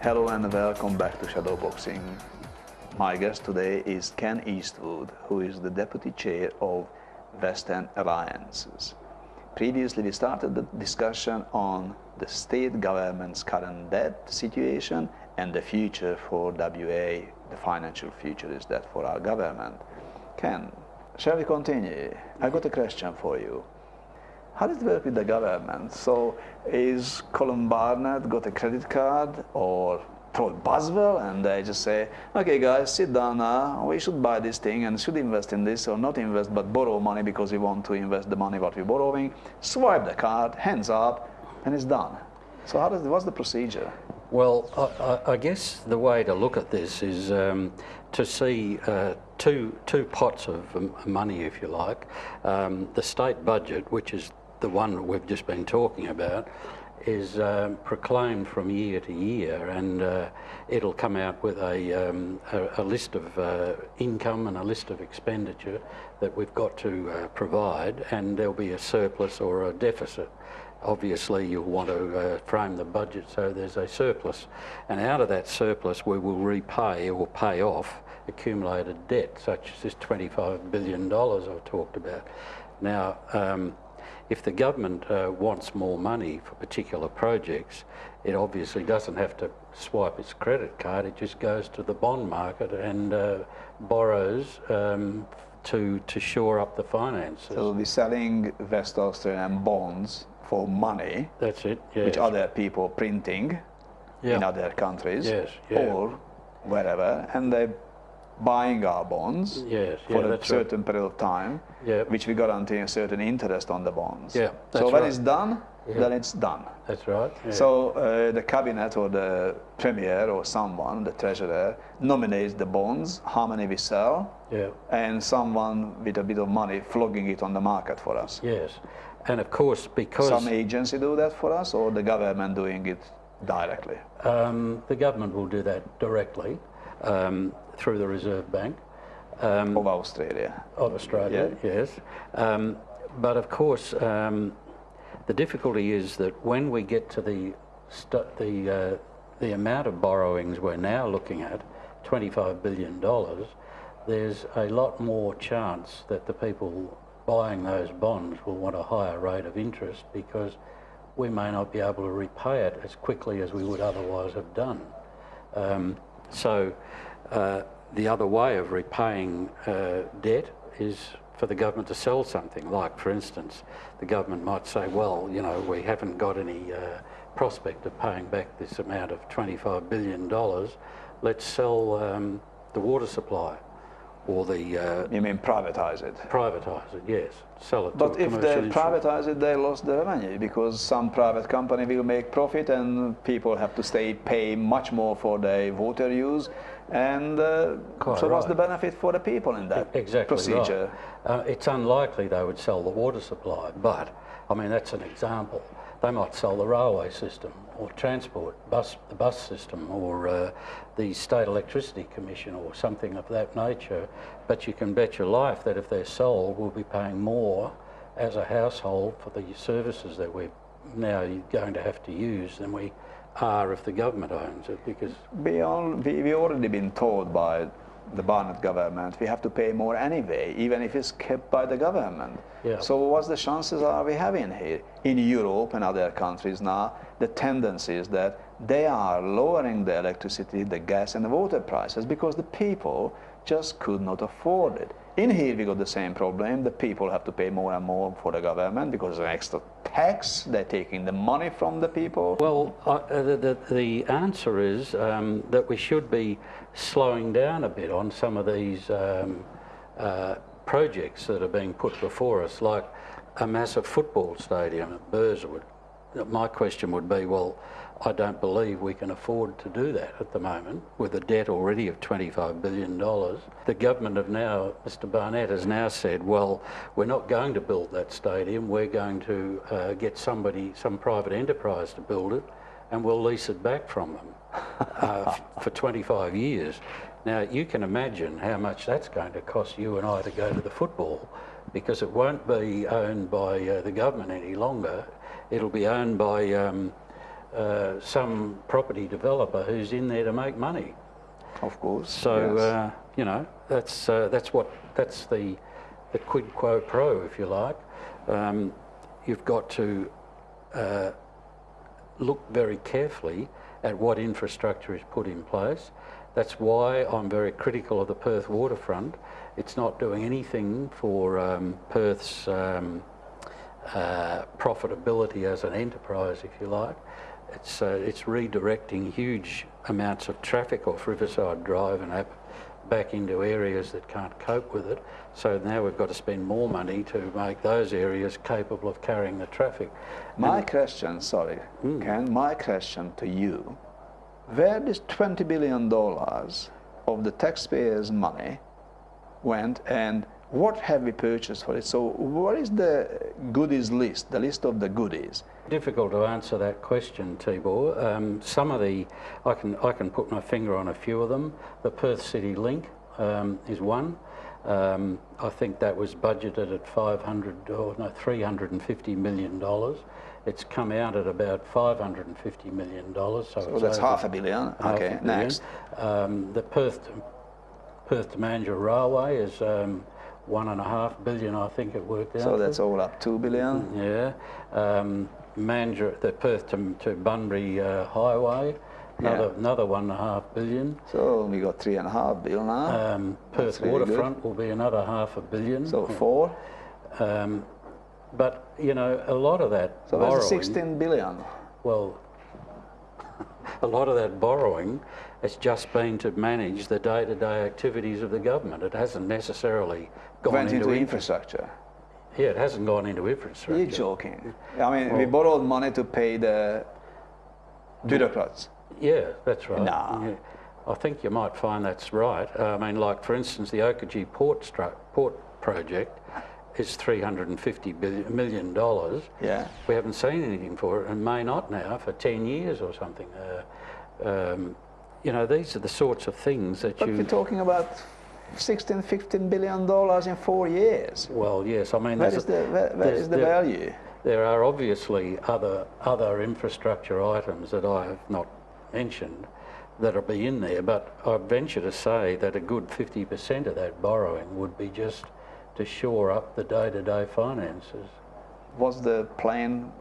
Hello and welcome back to Shadowboxing. My guest today is Ken Eastwood, who is the Deputy Chair of Western Alliances. Previously we started the discussion on the state government's current debt situation and the future for WA, the financial future is that for our government. Ken, shall we continue? I got a question for you. How does it work with the government? So is Colin Barnett got a credit card or Troy Boswell and they just say, okay guys, sit down now, we should buy this thing and should invest in this or not invest but borrow money because we want to invest the money what we're borrowing, swipe the card, hands up, and it's done. So what's the procedure? Well, I guess the way to look at this is to see two pots of money, if you like. The state budget, which is the one that we've just been talking about, is proclaimed from year to year, and it'll come out with a list of income and a list of expenditure that we've got to provide, and there'll be a surplus or a deficit. Obviously you'll want to frame the budget so there's a surplus, and out of that surplus we will repay or pay off accumulated debt such as this $25 billion I've talked about. Now if the government wants more money for particular projects, it obviously doesn't have to swipe its credit card, it just goes to the bond market and borrows to shore up the finances. So we'll be selling West Australian bonds for money. That's it, yes. Which other people printing in other countries or wherever, and they're buying our bonds for a certain period of time, which we guarantee a certain interest on the bonds. So when it's done, then it's done. That's right. So the cabinet or the premier or someone, the treasurer, nominates the bonds, how many we sell, and someone with a bit of money flogging it on the market for us. Yes, and of course because... Some agency do that for us or the government doing it directly? The government will do that directly. Through the Reserve Bank. Of Australia. Of Australia, yes. But of course, the difficulty is that when we get to the amount of borrowings we're now looking at, $25 billion, there's a lot more chance that the people buying those bonds will want a higher rate of interest because we may not be able to repay it as quickly as we would otherwise have done. The other way of repaying debt is for the government to sell something. Like, for instance, the government might say, well, you know, we haven't got any prospect of paying back this amount of $25 billion. Let's sell the water supply. Or the... you mean privatise it? Privatise it, yes. Sell it but to a commercial if they privatise it, they lost the revenue because some private company will make profit and people have to pay much more for their water use. And so what's the benefit for the people in that procedure? Right. It's unlikely they would sell the water supply, but, I mean, that's an example. They might sell the railway system or transport, the bus system or the State Electricity Commission or something of that nature. But you can bet your life that if they're sold, we'll be paying more as a household for the services that we're now going to have to use than we are if the government owns it, because... We've already been told by the Barnett government we have to pay more anyway, even if it's kept by the government. So what's the chances are we having here? In Europe and other countries now, the tendency is that they are lowering the electricity, the gas and the water prices because the people just could not afford it. In here we got the same problem. The people have to pay more and more for the government because of extra tax. They're taking the money from the people. Well, the answer is that we should be slowing down a bit on some of these projects that are being put before us, like a massive football stadium at Burswood. My question would be, well, I don't believe we can afford to do that at the moment with a debt already of $25 billion. The government have now, Mr Barnett has now said, well, we're not going to build that stadium, we're going to get some private enterprise to build it and we'll lease it back from them for 25 years. Now you can imagine how much that's going to cost you and I to go to the football, because it won't be owned by the government any longer. It'll be owned by some property developer who's in there to make money. Of course. So yes. you know, that's the quid pro quo, if you like. You've got to look very carefully at what infrastructure is put in place. That's why I'm very critical of the Perth waterfront. It's not doing anything for Perth's profitability as an enterprise, if you like. It's redirecting huge amounts of traffic off Riverside Drive and back into areas that can't cope with it. So now we've got to spend more money to make those areas capable of carrying the traffic. My question, sorry, Ken, my question to you, where this $20 billion of the taxpayers' money went and what have we purchased for it? So what is the goodies list, the list of the goodies? Difficult to answer that question, Tibor. Some of the, I can put my finger on a few of them. The Perth City Link is one. I think that was budgeted at $350 million. It's come out at about $550 million. So that's $500 million. Okay, next. The Perth to Mandurah Railway is $1.5 billion, I think it worked out. So that's all up $2 billion. Yeah. The Perth to Bunbury Highway, another $1.5 billion. So we got $3.5 billion now. Perth waterfront will be another $500 million. So 4. But you know, a lot of that so borrowing. So that's $16 billion. Well, a lot of that borrowing has just been to manage the day-to-day activities of the government. It hasn't necessarily gone into infrastructure. Yeah, it hasn't gone into infrastructure. You're joking. I mean, we borrowed money to pay the bureaucrats. Yeah, that's right. Nah. Yeah. I think you might find that's right. I mean, like for instance, the Okajee port project is $350 million. Yeah. We haven't seen anything for it and may not now for 10 years or something. You know, these are the sorts of things that but you're talking about $15 billion in 4 years. Well, yes. I mean, where is the value? There are obviously other infrastructure items that I have not mentioned that'll be in there, but I venture to say that a good 50% of that borrowing would be just to shore up the day-to-day finances. Was the plan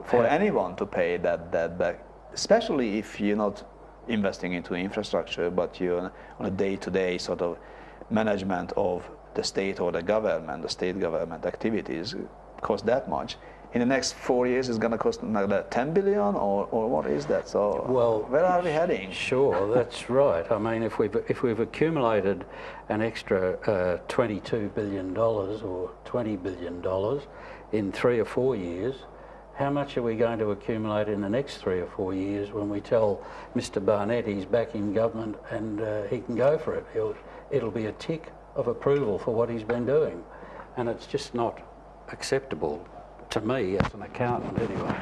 for anyone to pay that back, especially if you're not investing into infrastructure, but you're on a day-to-day sort of management of the state or the government, the state government activities cost that much. In the next 4 years, it's going to cost another 10 billion, or what is that? So, well, where are we heading? Sure, that's right. I mean, if we've accumulated an extra $22 billion or $20 billion in 3 or 4 years, how much are we going to accumulate in the next 3 or 4 years when we tell Mr. Barnett he's back in government and he can go for it? It'll be a tick of approval for what he's been doing, and it's just not acceptable to me as an accountant anyway.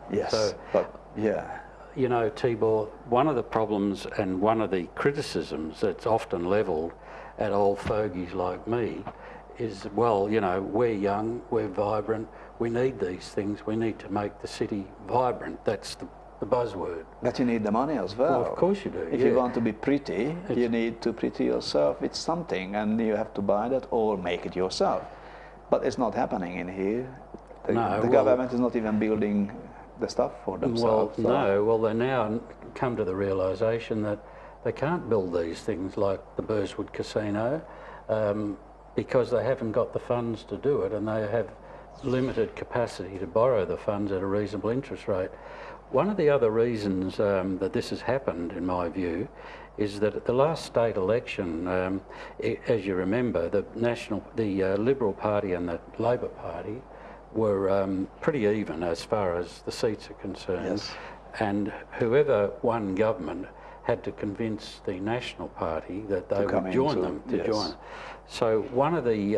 Yes, so, but yeah. You know, Tibor, one of the problems and one of the criticisms that's often levelled at old fogies like me is, well, you know, we're young, we're vibrant, we need these things, we need to make the city vibrant. That's the buzzword. But you need the money as well. Well, of course you do. If you want to be pretty, you need to pretty yourself with something, and you have to buy that or make it yourself. But it's not happening in here. The government is not even building the stuff for themselves. Well, no. Well, they now come to the realisation that they can't build these things like the Burswood Casino because they haven't got the funds to do it, and they have limited capacity to borrow the funds at a reasonable interest rate. One of the other reasons that this has happened, in my view, is that at the last state election, as you remember, the Liberal Party and the Labor Party were pretty even as far as the seats are concerned. Yes. And whoever won government had to convince the National Party that they would join them to join. So one of the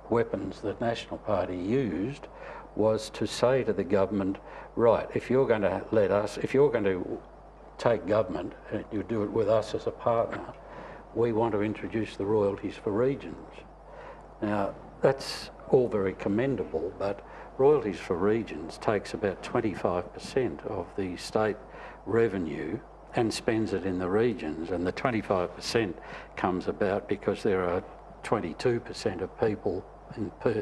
weapons that National Party used was to say to the government, right, if you're going to if you're going to take government and you do it with us as a partner, we want to introduce the royalties for regions. Now, that's all very commendable, but royalties for regions takes about 25% of the state revenue and spends it in the regions, and the 25% comes about because there are 22% of people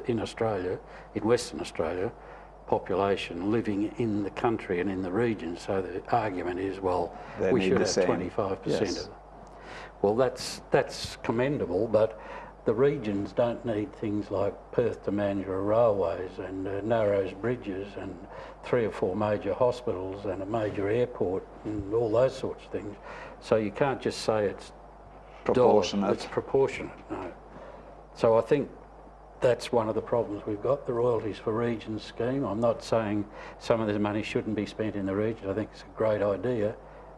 in Australia, in Western Australia, population living in the country and in the region. So the argument is, well, we should have 25% yes. of it. Well, that's commendable, but the regions don't need things like Perth to Mandurah railways and Narrows bridges and 3 or 4 major hospitals and a major airport and all those sorts of things. So you can't just say it's proportionate. It's proportionate, no. So I think that's one of the problems we've got, the royalties for regions scheme. I'm not saying some of this money shouldn't be spent in the region. I think it's a great idea,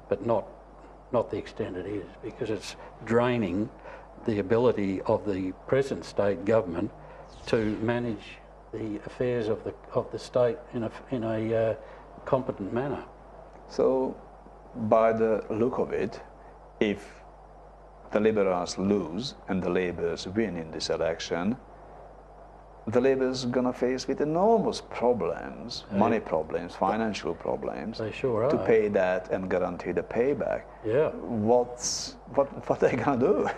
but not the extent it is, because it's draining the ability of the present state government to manage the affairs of the state in a competent manner. So, by the look of it, if the Liberals lose and the Labours win in this election, the Labour's gonna face with enormous problems, money problems, financial problems. They sure are. To pay that and guarantee the payback. Yeah. What are they gonna do?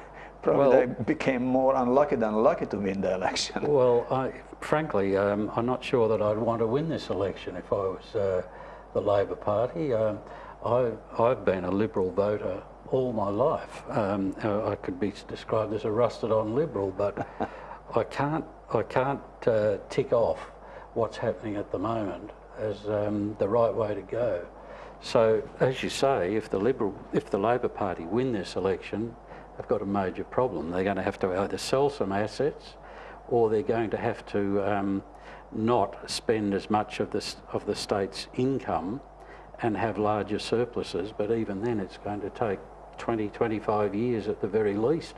Probably they became more unlucky than lucky to win the election. Well, frankly, I'm not sure that I'd want to win this election if I was the Labor Party. I've been a Liberal voter all my life. I could be described as a rusted-on Liberal, but I can't tick off what's happening at the moment as the right way to go. So, as you say, if the Labor Party win this election, they've got a major problem. They're going to have to either sell some assets, or they're going to have to not spend as much of the state's income and have larger surpluses. But even then, it's going to take 20, 25 years at the very least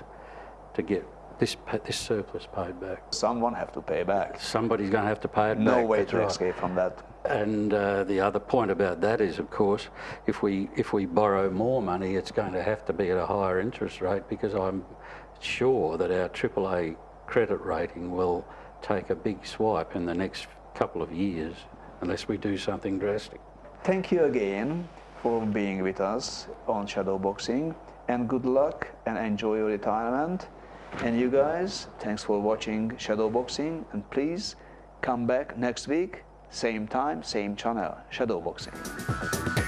to get this surplus paid back. Someone have to pay back. Somebody's going to have to pay it back. No way to escape from that. And the other point about that is, of course, if we borrow more money, it's going to have to be at a higher interest rate, because I'm sure that our AAA credit rating will take a big swipe in the next couple of years unless we do something drastic. Thank you again for being with us on Shadowboxing, and good luck and enjoy your retirement. And you guys, thanks for watching Shadowboxing, and please come back next week, same time, same channel, Shadowboxing.